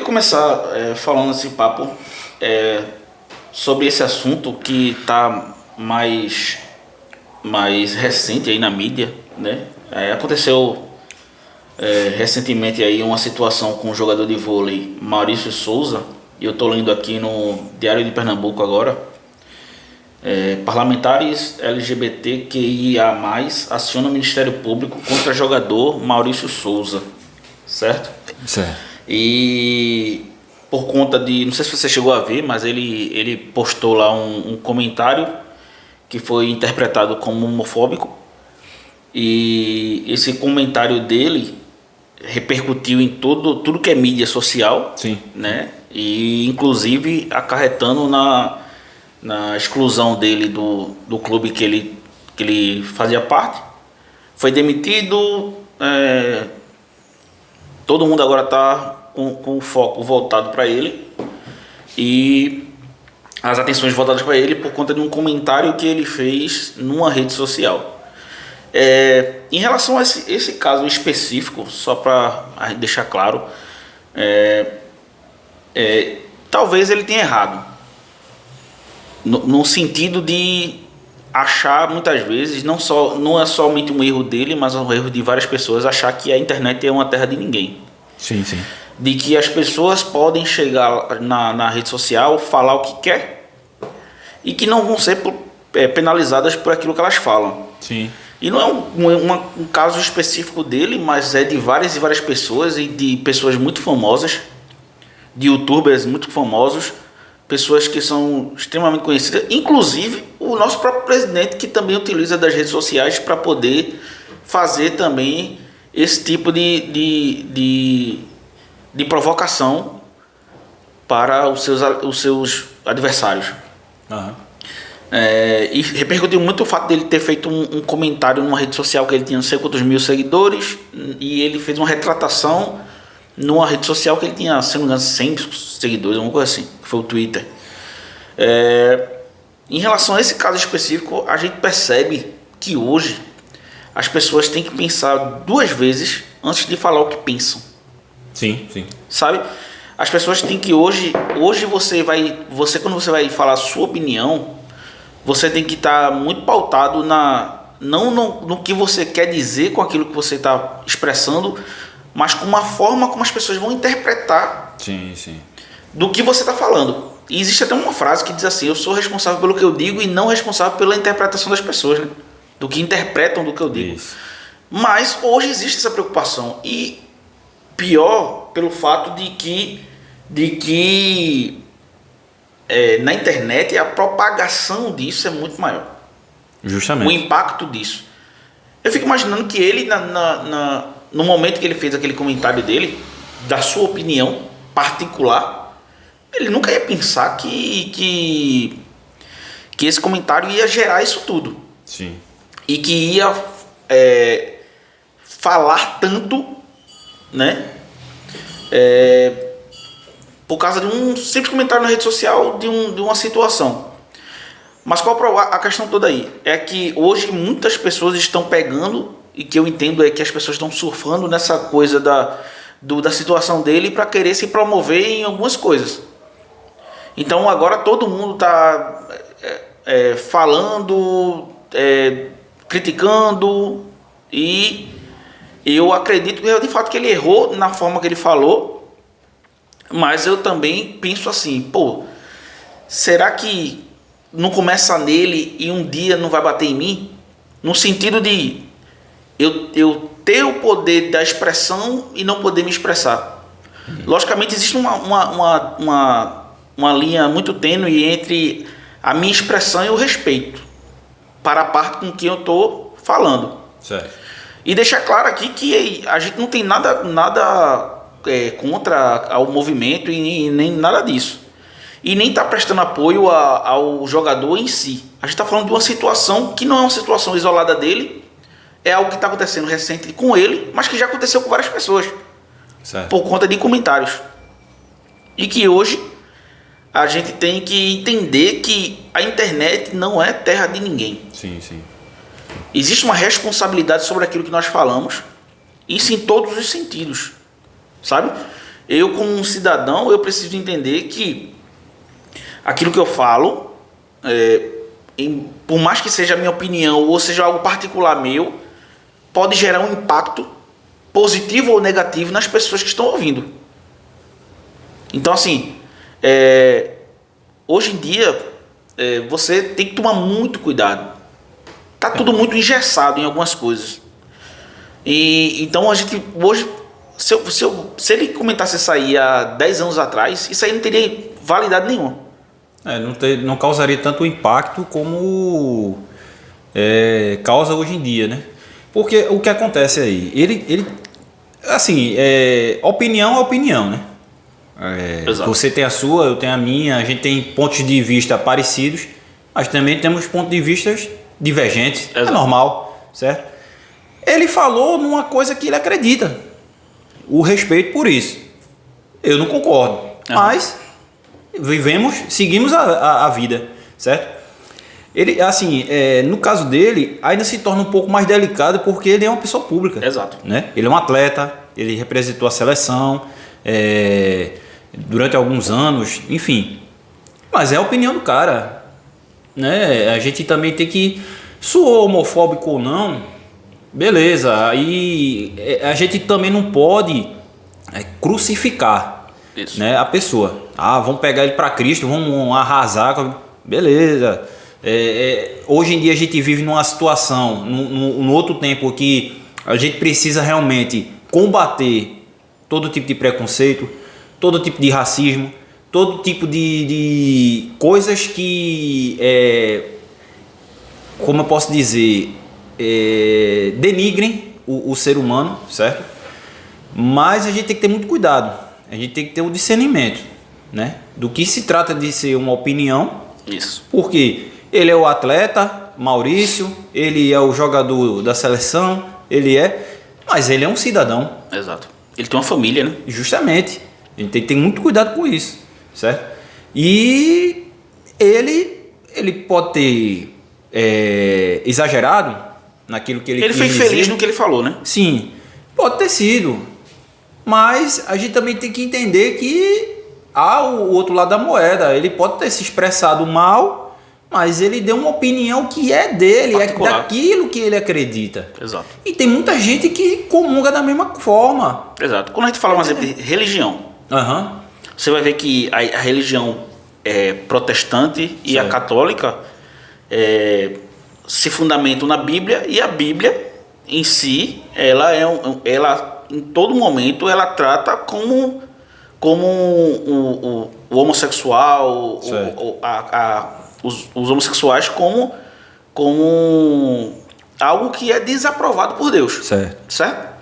começar falando esse papo sobre esse assunto que está mais recente aí na mídia, né? Aconteceu recentemente aí uma situação com o jogador de vôlei Maurício Souza, e eu estou lendo aqui no Diário de Pernambuco agora. Parlamentares LGBTQIA+, acionam o Ministério Público contra jogador Maurício Souza, certo? Certo. E por conta de, não sei se você chegou a ver, mas ele postou lá um comentário que foi interpretado como homofóbico, e esse comentário dele repercutiu em tudo que é mídia social. Sim. Né? E inclusive acarretando na exclusão dele do clube que ele fazia parte. Foi demitido. Todo mundo agora está com o foco voltado para ele e as atenções voltadas para ele por conta de um comentário que ele fez numa rede social. Em relação a esse caso específico, só para deixar claro, talvez ele tenha errado, no sentido de achar muitas vezes, não é somente um erro dele, mas um erro de várias pessoas, achar que a internet é uma terra de ninguém. Sim, sim. De que as pessoas podem chegar na rede social, falar o que quer e que não vão ser penalizadas por aquilo que elas falam. Sim. E não é um caso específico dele, mas é de várias e várias pessoas, e de pessoas muito famosas, de youtubers muito famosos, pessoas que são extremamente conhecidas, inclusive o nosso próprio presidente, que também utiliza das redes sociais para poder fazer também esse tipo de provocação para os seus adversários. Uhum. E repercutiu muito o fato dele ter feito um comentário numa rede social que ele tinha não sei quantos mil seguidores, e ele fez uma retratação numa rede social que ele tinha, se não me engano, 100 seguidores, alguma coisa assim, que foi o Twitter. Em relação a esse caso específico, a gente percebe que hoje as pessoas têm que pensar duas vezes antes de falar o que pensam. Sim, sim. Sabe? As pessoas têm que hoje você quando você vai falar a sua opinião, você tem que estar muito pautado não no que você quer dizer com aquilo que você está expressando, mas com uma forma como as pessoas vão interpretar. Sim, sim. Do que você está falando. E existe até uma frase que diz assim: eu sou responsável pelo que eu digo e não responsável pela interpretação das pessoas, né? Do que interpretam do que eu digo. Isso. Mas hoje existe essa preocupação, e pior pelo fato de que na internet a propagação disso é muito maior. Justamente. O impacto disso. Eu fico imaginando que ele, no momento que ele fez aquele comentário dele, da sua opinião particular, ele nunca ia pensar que esse comentário ia gerar isso tudo. Sim. E que ia falar tanto, né? Por causa de um simples comentário na rede social de uma situação. Mas qual a questão toda aí? É que hoje muitas pessoas estão pegando, e que eu entendo é que as pessoas estão surfando nessa coisa da situação dele para querer se promover em algumas coisas. Então agora todo mundo está falando, criticando, e eu acredito de fato que ele errou na forma que ele falou, mas eu também penso assim, será que não começa nele e um dia não vai bater em mim? No sentido de eu ter o poder da expressão e não poder me expressar. Logicamente existe uma linha muito tênue entre a minha expressão e o respeito para a parte com quem eu estou falando. Certo. E deixar claro aqui que a gente não tem nada contra o movimento e nem nada disso. E nem está prestando apoio ao jogador em si. A gente está falando de uma situação que não é uma situação isolada dele, é algo que está acontecendo recente com ele, mas que já aconteceu com várias pessoas. Certo. Por conta de comentários. E que hoje a gente tem que entender que a internet não é terra de ninguém. Sim, sim. Existe uma responsabilidade sobre aquilo que nós falamos, isso em todos os sentidos, sabe? eu como um cidadão, eu preciso entender que aquilo que eu falo, por mais que seja a minha opinião ou seja algo particular meu, pode gerar um impacto positivo ou negativo nas pessoas que estão ouvindo. Então, assim, hoje em dia, você tem que tomar muito cuidado. Tá tudo muito engessado em algumas coisas. E então a gente hoje, se ele comentasse isso aí há 10 anos atrás, isso aí não teria validade nenhuma. Não causaria tanto impacto como causa hoje em dia, né? Porque o que acontece aí, ele assim, opinião é opinião, né? Você tem a sua, eu tenho a minha, a gente tem pontos de vista parecidos, mas também temos pontos de vista divergentes. Exato. É normal, certo? Ele falou numa coisa que ele acredita. O respeito por isso. Eu não concordo, mas seguimos a vida, certo? Ele, assim, no caso dele, ainda se torna um pouco mais delicado porque ele é uma pessoa pública. Exato. Né? Ele é um atleta, ele representou a seleção durante alguns anos, enfim. Mas é a opinião do cara, né? A gente também tem que, soou homofóbico ou não, beleza. Aí a gente também não pode crucificar, né, a pessoa. Vamos pegar ele para Cristo, vamos arrasar, beleza. Hoje em dia a gente vive numa situação, num outro tempo que a gente precisa realmente combater todo tipo de preconceito, todo tipo de racismo, todo tipo de coisas que, como eu posso dizer, denigrem o ser humano, certo? Mas a gente tem que ter muito cuidado, a gente tem que ter o discernimento, né? Do que se trata de ser uma opinião. Isso. Porque ele é o atleta, Maurício, ele é o jogador da seleção, mas ele é um cidadão. Exato. Ele tem uma família, né? Justamente. A gente tem que ter muito cuidado com isso, certo? E ele pode ter exagerado naquilo que ele quis foi feliz dizer. no que ele falou, né? Sim, pode ter sido. Mas a gente também tem que entender que há o outro lado da moeda. Ele pode ter se expressado mal, mas ele deu uma opinião que é dele, particular. É daquilo que ele acredita. Exato. E tem muita gente que comunga da mesma forma. Exato. Quando a gente fala, por exemplo, de religião, você vai ver que a religião protestante e a católica se fundamentam na Bíblia, e a Bíblia em si, ela em todo momento ela trata como o homossexual, os homossexuais como algo que é desaprovado por Deus. Certo?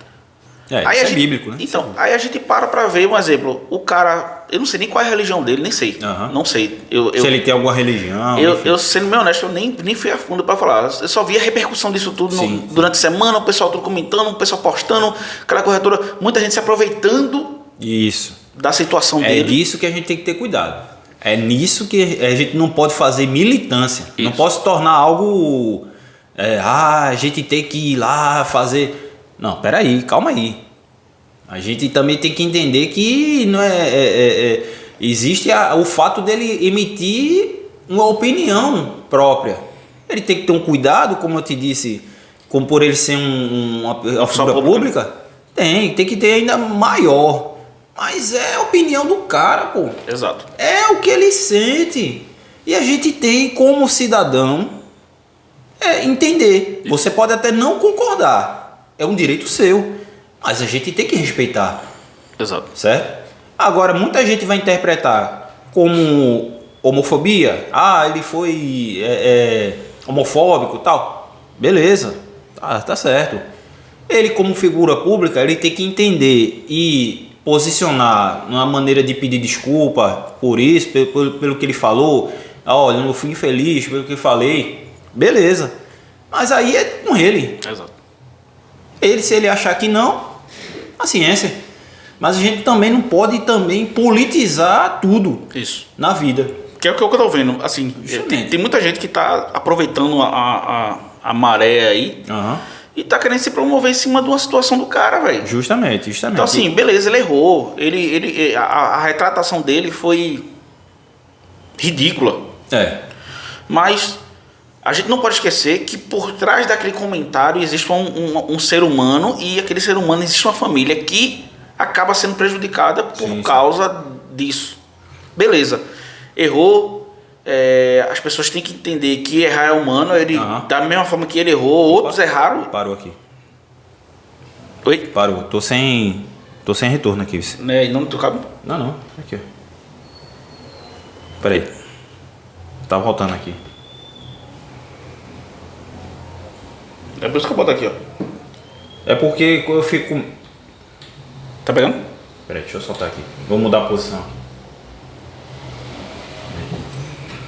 Aí isso é bíblico, né? Então, aí a gente para ver um exemplo. O cara, eu não sei nem qual é a religião dele, nem sei. Não sei. Se ele tem alguma religião. Eu sendo meio honesto, eu nem fui a fundo para falar. Eu só vi a repercussão disso tudo durante a semana, o pessoal tudo comentando, o pessoal postando, aquela corretora, muita gente se aproveitando da situação dele. É disso que a gente tem que ter cuidado. É nisso que a gente não pode fazer militância. Isso. Não pode se tornar algo. A gente tem que ir lá fazer. Não, peraí, calma aí. A gente também tem que entender que não existe o fato dele emitir uma opinião própria. Ele tem que ter um cuidado, como eu te disse, como por ele ser uma figura pública, tem que ter ainda maior. Mas é a opinião do cara, pô. Exato. É o que ele sente. E a gente tem, como cidadão, entender. Você pode até não concordar. É um direito seu. Mas a gente tem que respeitar. Exato. Certo? Agora, muita gente vai interpretar como homofobia. Ele foi homofóbico e tal. Beleza. Tá certo. Ele, como figura pública, ele tem que entender e posicionar numa maneira de pedir desculpa por isso, pelo que ele falou. Olha, eu fui infeliz pelo que eu falei. Beleza. Mas aí é com ele. Exato. Se ele achar que não, paciência. Mas a gente também não pode politizar tudo na vida. Que é o que eu estou vendo. Assim, tem muita gente que está aproveitando a maré aí e tá querendo se promover em cima de uma situação do cara, velho. Justamente. Então assim, beleza, ele errou. A retratação dele foi ridícula. Mas a gente não pode esquecer que por trás daquele comentário existe um ser humano, e aquele ser humano existe uma família que acaba sendo prejudicada por causa disso. Beleza, errou, as pessoas têm que entender que errar é humano, da mesma forma que ele errou, outros erraram. Parou aqui. Oi? Parou, tô sem retorno aqui. Em nome do teu cabo? Não, aqui ó. Peraí, tá voltando aqui. É por isso que eu boto aqui, ó. É porque eu fico... Tá pegando? Peraí, deixa eu soltar aqui. Vou mudar a posição aqui.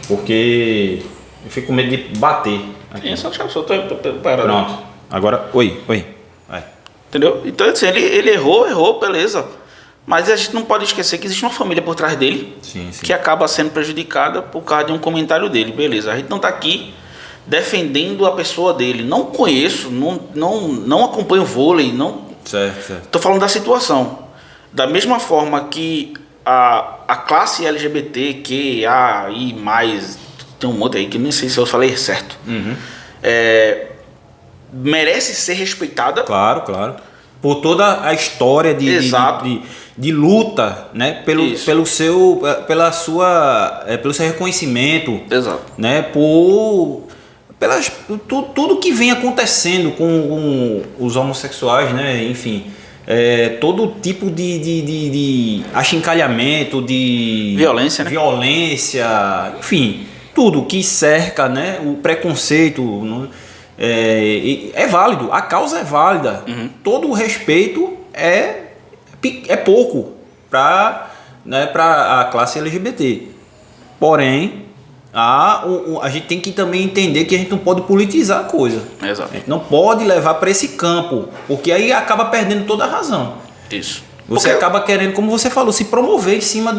Porque eu fico com medo de bater aqui. Só tô parado. Pronto. Agora, oi. Vai. Entendeu? Então assim, ele errou, beleza. Mas a gente não pode esquecer que existe uma família por trás dele, Sim. que acaba sendo prejudicada por causa de um comentário dele. Beleza, a gente não tá aqui defendendo a pessoa dele. Não conheço, não acompanho vôlei, não. Certo. Tô falando da situação. Da mesma forma que a classe LGBTQI+, tem um monte aí que nem sei se eu falei certo, merece ser respeitada. Claro. Por toda a história de luta, né? Pelo seu reconhecimento. Exato. Né? Tudo que vem acontecendo com os homossexuais, né? Enfim, todo tipo de achincalhamento, de violência, né? Enfim, tudo que cerca, né? O preconceito é válido, a causa é válida. Todo o respeito é pouco para a classe LGBT. Porém, a gente tem que também entender que a gente não pode politizar a coisa. Exato. A gente não pode levar para esse campo, porque aí acaba perdendo toda a razão. Isso. Você acaba querendo, como você falou, se promover em cima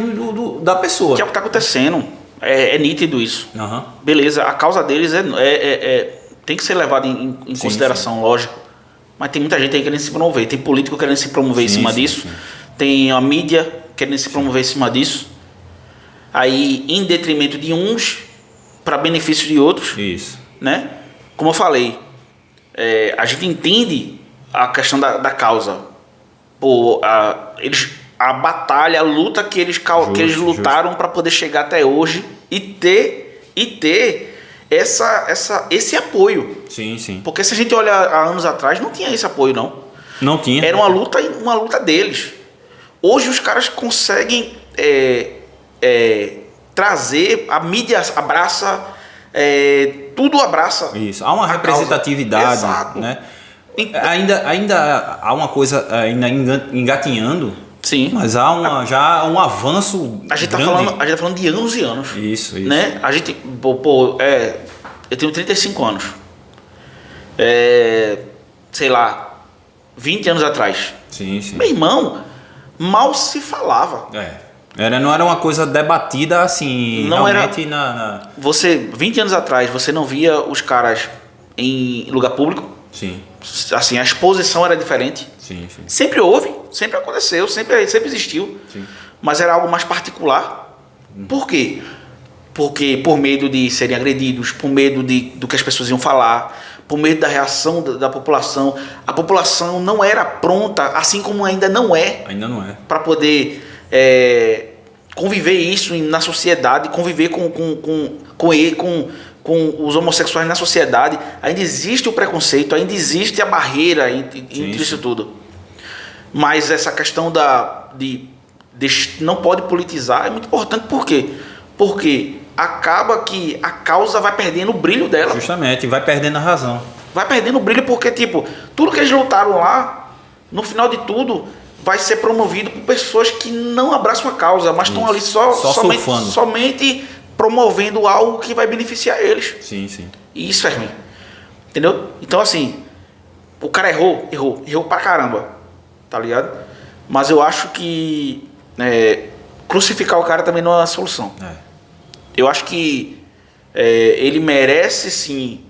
da pessoa. Que é o que está acontecendo. É nítido isso. Beleza, a causa deles tem que ser levada em consideração, lógico. Mas tem muita gente aí querendo se promover. Tem político querendo se promover em cima disso. Tem a mídia querendo se promover em cima disso. Aí, em detrimento de uns, para benefício de outros. Isso. Né? Como eu falei, a gente entende a questão da causa. A batalha, a luta que eles lutaram para poder chegar até hoje e ter esse apoio. Sim. Porque se a gente olhar há anos atrás, não tinha esse apoio, não. Não tinha. Era uma luta deles. Hoje os caras conseguem trazer, a mídia abraça, tudo abraça. Isso, há uma representatividade. Exato. Né? Ainda há uma coisa ainda engatinhando. Sim. Mas já um avanço. A gente grande. tá falando de anos e anos. Isso. Né? A gente, eu tenho 35 anos. Sei lá, 20 anos atrás. Sim. Meu irmão, mal se falava. Não era uma coisa debatida assim, não realmente era. 20 anos atrás, você não via os caras em lugar público. Sim. Assim, a exposição era diferente. Sim. Sempre houve, sempre aconteceu, sempre existiu. Sim. Mas era algo mais particular. Por quê? Porque por medo de serem agredidos, por medo do que as pessoas iam falar, por medo da reação da população. A população não era pronta, assim como ainda não é. Ainda não é. Para poder conviver isso na sociedade, conviver com os homossexuais na sociedade. Ainda existe o preconceito, ainda existe a barreira entre isso tudo. Mas essa questão de não pode politizar é muito importante. Por quê? Porque acaba que a causa vai perdendo o brilho dela. Justamente, vai perdendo a razão. Vai perdendo o brilho porque, tudo que eles lutaram lá, no final de tudo, vai ser promovido por pessoas que não abraçam a causa, mas estão ali somente promovendo algo que vai beneficiar eles. Sim. E isso é ruim. Entendeu? Então, assim, o cara errou pra caramba. Tá ligado? Mas eu acho que crucificar o cara também não é a solução. Eu acho que ele merece sim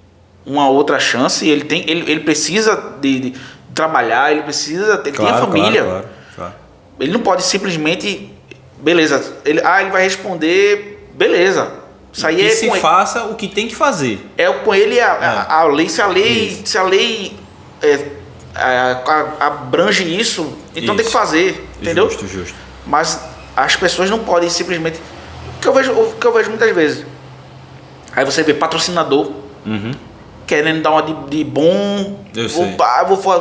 uma outra chance, ele precisa de trabalhar, ele tem a família. Claro. Ele não pode simplesmente, beleza, ele vai responder, beleza. Isso aí que é se faça o que tem que fazer. É com ele a lei, se a lei abrange isso, então tem que fazer, entendeu? Justo. Mas as pessoas não podem simplesmente, o que eu vejo muitas vezes, aí você vê patrocinador querendo dar uma de bom,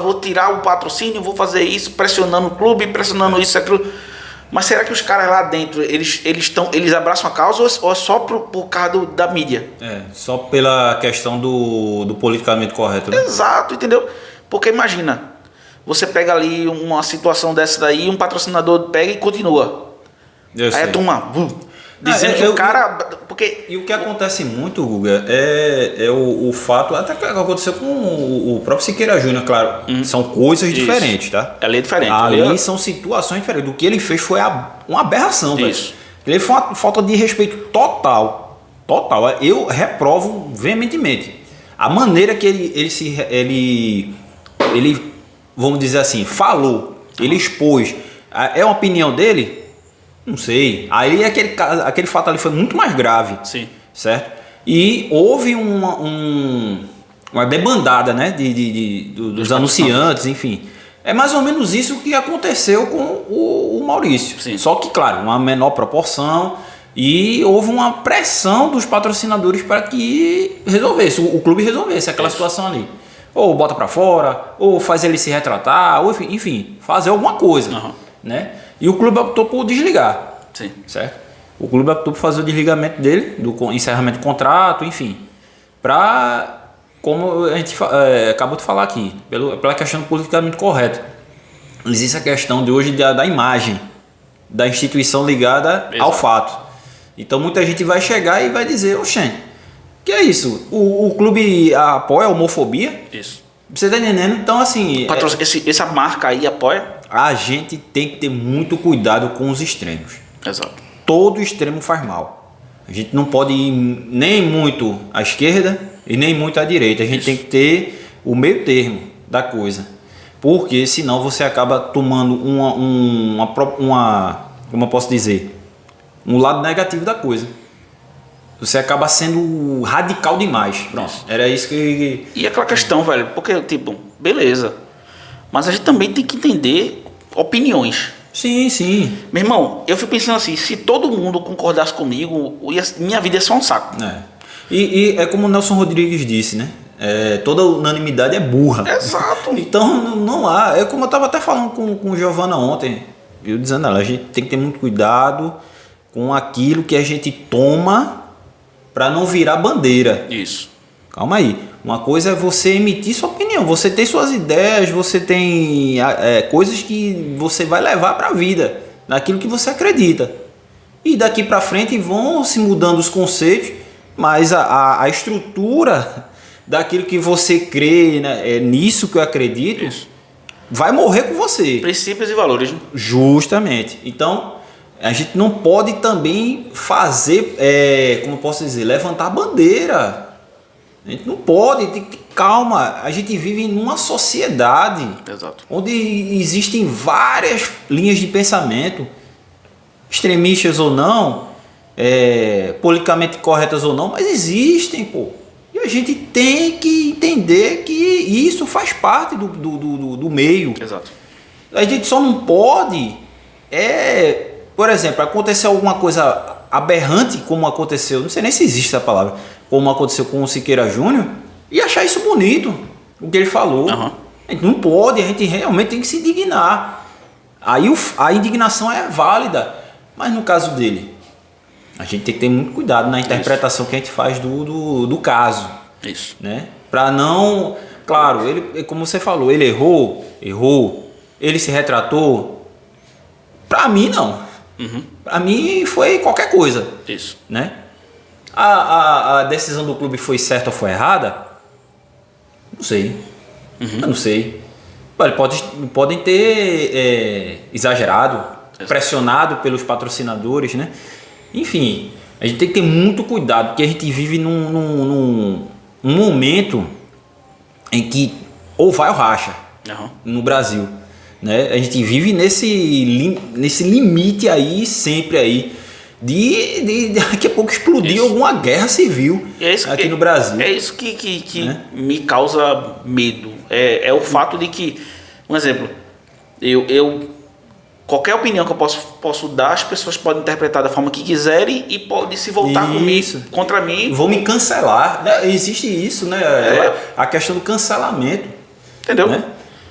vou tirar o patrocínio, vou fazer isso, pressionando o clube, pressionando isso, aquilo. Mas será que os caras lá dentro, eles abraçam a causa ou é só por causa da mídia? Só pela questão do politicamente correto, né? Exato, entendeu? Porque imagina, você pega ali uma situação dessa daí, um patrocinador pega e continua. Aí a turma, dizendo que o cara... E o que acontece muito, Guga, é o fato, até que aconteceu com o próprio Siqueira Júnior, claro, são coisas diferentes, tá? Ali é diferente. Ali são situações diferentes. O que ele fez foi uma aberração, velho. Ele foi uma falta de respeito total. Eu reprovo veementemente. A maneira que ele vamos dizer assim, falou, ele expôs, é uma opinião dele? Não sei. Aí aquele fato ali foi muito mais grave. Sim. Certo? E houve uma debandada, né? Dos anunciantes, enfim. É mais ou menos isso que aconteceu com o Maurício. Sim. Só que, claro, uma menor proporção. E houve uma pressão dos patrocinadores para que o clube resolvesse aquela situação ali. Ou bota para fora, ou faz ele se retratar, ou enfim, fazer alguma coisa. Né? E o clube optou por desligar. Sim. Certo? O clube optou por fazer o desligamento dele, do encerramento do contrato, enfim. Para, como a gente acabou de falar aqui, pela questão do politicamente correto. Existe a questão de hoje da imagem da instituição ligada ao fato. Então muita gente vai chegar e vai dizer, oxê, que é isso? O clube apoia a homofobia? Isso. Você tá entendendo? Então assim... Essa marca aí apoia? A gente tem que ter muito cuidado com os extremos. Exato. Todo extremo faz mal. A gente não pode ir nem muito à esquerda e nem muito à direita. A gente tem que ter o meio termo da coisa. Porque senão você acaba tomando como eu posso dizer, um lado negativo da coisa. Você acaba sendo radical demais. Pronto. Era isso que... E aquela questão, velho, porque, tipo, beleza. Mas a gente também tem que entender opiniões. Sim. Meu irmão, eu fico pensando assim, se todo mundo concordasse comigo, minha vida ia ser um saco. E é como o Nelson Rodrigues disse, né? Toda unanimidade é burra. Exato. Então não há. É como eu estava até falando com Giovana ontem. Eu dizendo a gente tem que ter muito cuidado com aquilo que a gente toma para não virar bandeira. Isso. Calma aí. Uma coisa é você emitir sua opinião. Você tem suas ideias, você tem coisas que você vai levar para a vida, naquilo que você acredita. E daqui para frente vão se mudando os conceitos, mas a estrutura daquilo que você crê, né, nisso que eu acredito, vai morrer com você. Princípios e valores. Né? Justamente. Então, a gente não pode também fazer, como eu posso dizer, levantar a bandeira. A gente não pode, tem que calma. A gente vive em uma sociedade onde existem várias linhas de pensamento, extremistas ou não, politicamente corretas ou não, mas existem, pô. E a gente tem que entender que isso faz parte do meio. Exato. A gente só não pode, por exemplo, acontecer alguma coisa aberrante, como aconteceu, não sei nem se existe essa palavra, como aconteceu com o Siqueira Júnior, e achar isso bonito, o que ele falou. A gente não pode, a gente realmente tem que se indignar. Aí a indignação é válida, mas no caso dele, a gente tem que ter muito cuidado na interpretação que a gente faz do caso. Isso. Né? Para não... Claro, ele, como você falou, ele errou, ele se retratou. Para mim, não. Para mim, foi qualquer coisa. Isso. Né? A decisão do clube foi certa ou foi errada? Não sei. Eu não sei. Podem ter exagerado, pressionado pelos patrocinadores, né? Enfim, a gente tem que ter muito cuidado, porque a gente vive um momento em que ou vai ou racha Aham. no Brasil, né? A gente vive nesse limite aí, sempre aí, de daqui a pouco explodir Isso. alguma guerra civil E é isso aqui no Brasil. É isso que Né? me causa medo. É o fato de que, um exemplo, eu qualquer opinião que eu posso dar, as pessoas podem interpretar da forma que quiserem e pode se voltar comigo, contra mim. Vão me cancelar. Né? Existe isso, né? A questão do cancelamento. Entendeu? Né?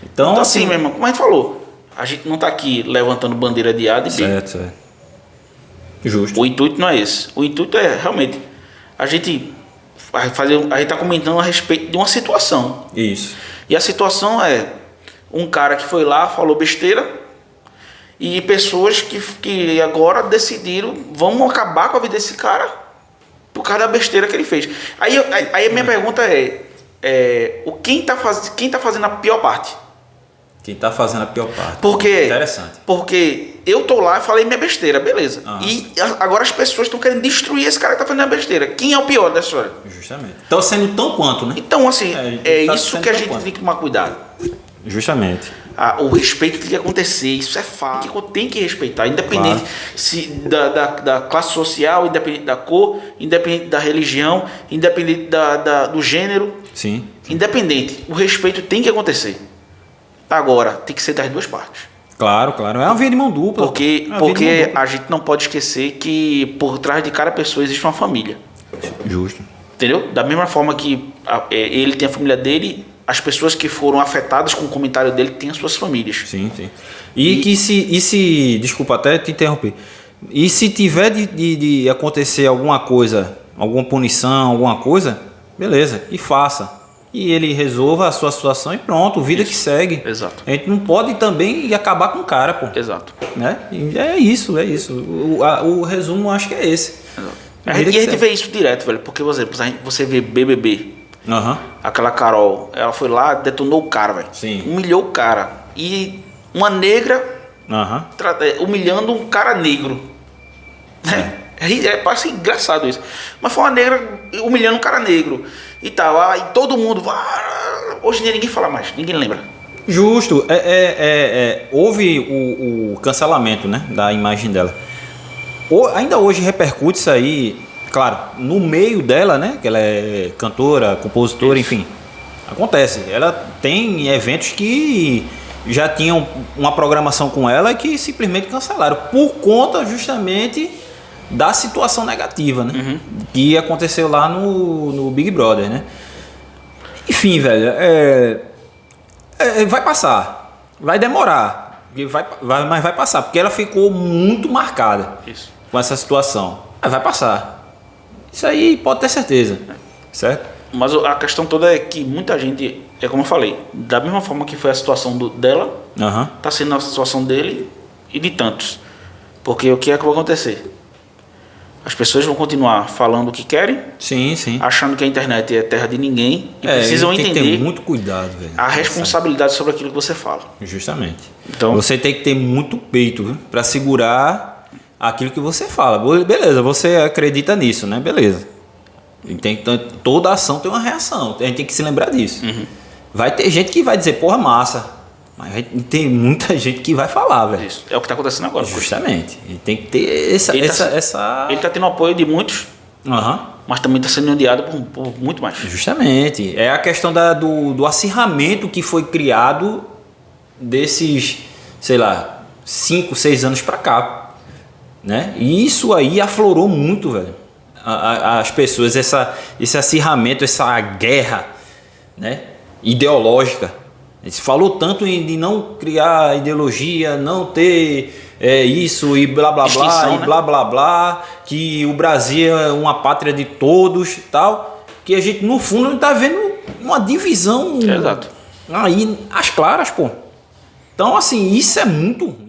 Então, assim, meu irmão, como a gente falou, a gente não está aqui levantando bandeira de A e B. Certo. Justo. O intuito não é esse. O intuito é realmente a gente está comentando a respeito de uma situação. Isso. E a situação é um cara que foi lá, falou besteira, e pessoas que agora decidiram, vamos acabar com a vida desse cara por causa da besteira que ele fez. Aí a minha pergunta quem tá fazendo a pior parte? Quem tá fazendo a pior parte. Porque, interessante. Porque eu tô lá e falei minha besteira, beleza. Aham. E agora as pessoas estão querendo destruir esse cara que tá fazendo a besteira. Quem é o pior da história? Justamente. Então sendo tão quanto, né? Então, assim, tá isso sendo que a tão gente quanto. tem que tomar cuidado. Justamente. O respeito tem que acontecer, isso é fato. Tem que respeitar, independente se da classe social, independente da cor, independente da religião, independente do gênero. Sim. Independente, o respeito tem que acontecer. Agora, tem que ser das duas partes. Claro. É uma via de mão dupla. Porque a gente não pode esquecer que por trás de cada pessoa existe uma família. Justo. Entendeu? Da mesma forma que ele tem a família dele, as pessoas que foram afetadas com o comentário dele têm as suas famílias. Sim. E se desculpa até te interromper. E se tiver de acontecer alguma coisa, alguma punição, alguma coisa, beleza, e faça. E ele resolva a sua situação e pronto, vida que segue. Exato. A gente não pode também acabar com o cara, pô. Exato. Né? E é isso. O resumo acho que é esse. Exato. A gente vê isso direto, velho. Porque, por exemplo, você vê BBB. Aham. Aquela Carol, ela foi lá, detonou o cara, velho. Sim. Humilhou o cara. E uma negra Aham. humilhando um cara negro. Parece engraçado isso. Mas foi uma negra humilhando um cara negro. E tal. Aí todo mundo. Hoje em dia ninguém fala mais, ninguém lembra. Justo. Houve o cancelamento, né, da imagem dela. Ainda hoje repercute isso aí, claro, no meio dela, né? Que ela é cantora, compositora, enfim. Acontece. Ela tem eventos que já tinham uma programação com ela que simplesmente cancelaram por conta justamente da situação negativa, né? Uhum. Que aconteceu lá no Big Brother, né? Enfim, velho, vai passar, vai demorar, mas vai passar, porque ela ficou muito marcada com essa situação. Mas vai passar. Isso aí pode ter certeza, certo? Mas a questão toda é que muita gente, é como eu falei, da mesma forma que foi a situação dela, tá sendo a situação dele e de tantos. Porque o que é que vai acontecer? As pessoas vão continuar falando o que querem, Sim. achando que a internet é terra de ninguém e precisam tem entender que ter muito cuidado, velho, a responsabilidade sobre aquilo que você fala. Justamente. Então, você tem que ter muito peito, viu, para segurar aquilo que você fala. Beleza, você acredita nisso, né? Beleza. Toda ação tem uma reação. A gente tem que se lembrar disso. Uhum. Vai ter gente que vai dizer, porra, massa. Mas tem muita gente que vai falar, velho. isso é o que está acontecendo agora. Justamente. E tem que ter essa... Ele está tendo apoio de muitos, mas também está sendo odiado por muito mais. Justamente. É a questão do acirramento que foi criado desses, sei lá, 5, 6 anos pra cá, né? E isso aí aflorou muito, velho, as pessoas, esse acirramento, essa guerra, né, ideológica. Se falou tanto de não criar ideologia, não ter isso e blá blá blá, e blá blá blá, que o Brasil é uma pátria de todos e tal, que a gente no fundo não tá vendo uma divisão. Exato. Aí, as claras, pô. Então, assim, isso é muito ruim.